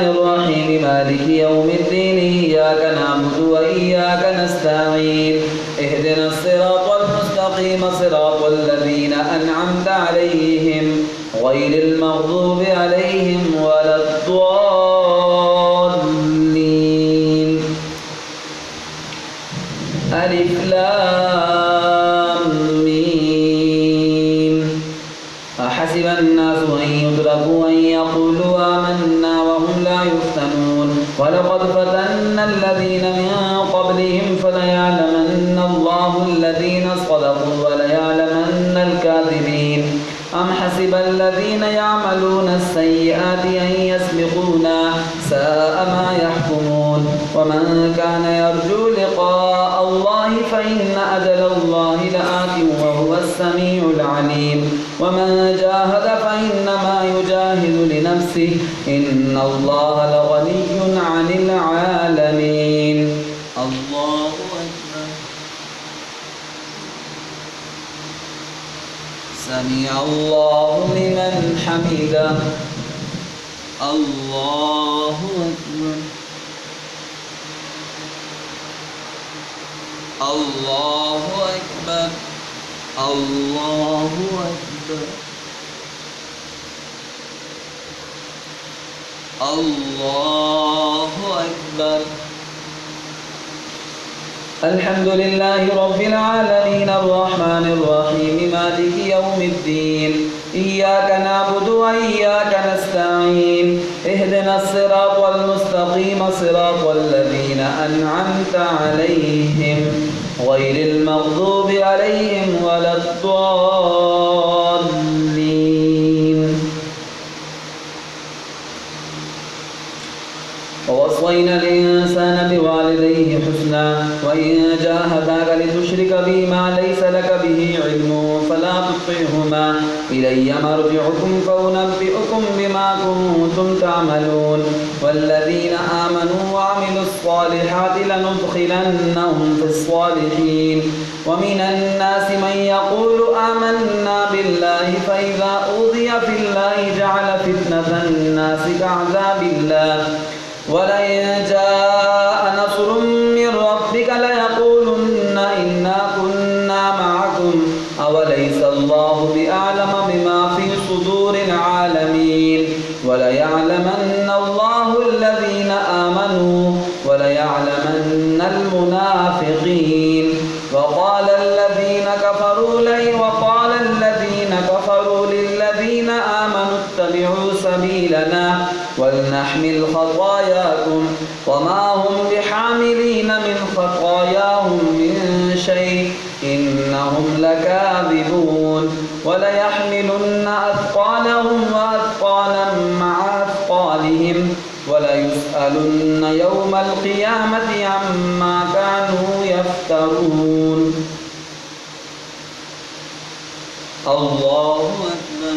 الرحيم مالك يوم الدين إياك نعبد وإياك نستعين اهدنا الصراط المستقيم صراط الذين أنعمت عليهم غير المغضوب عليهم ولا الضالين. ألف لام ميم. أحسب الناس أن يتركوا أن يقولوا آمنا وهم لا يفتنون ولقد فتنا الذين من قبلهم فليعلمن الله الذين صدقوا وليعلمن الكاذبين. أم حسب الذين يعملون السيئات أن يسبقونا ساء ما يحكمون. ومن كان يرجو لقاء الله فإن أجل الله لآت وهو السميع العليم. ومن جاهد فإنما يجاهد لنفسه إن الله لغني عن العالمين. الله أكبر. سمع الله لمن حمده. الله أكبر. الله أكبر. الله أكبر. الله أكبر. الحمد لله رب العالمين الرحمن الرحيم مالك يوم الدين إياك نعبد وإياك نستعين اهدنا الصراط المستقيم صراط الذين أنعمت عليهم غير المغضوب عليهم ولا الضالين. ووصينا الإنسان بوالديه حسنا وإن جاهداك لتشرك بي ما ليس لك به علم فلا تطعهما إلي مرجعكم فأنبئكم بما كنتم تعملون. والذين آمنوا وعملوا الصالحات لندخلنهم في الصالحين. ومن الناس من يقول آمنا بالله فإذا أوذي في الله جعل فتنة الناس كعذاب الله. ولئن جاء نصر من ربك ليقولن إنا كنا معكم أوليس الله بأعلم بما في صدور العالمين. وليعلمن الله الذين آمنوا وليعلمن المنافقين. وقال الذين كفروا للذين آمنوا اتبعوا سبيلنا ولنحمل خطاياكم وما هم بحاملين من خطاياهم من شيء إنهم لكاذبون. وليحملن أثقالهم وأثقالا مع أثقالهم وليسألن يوم القيامة عما كانوا يفترون. الله أكبر.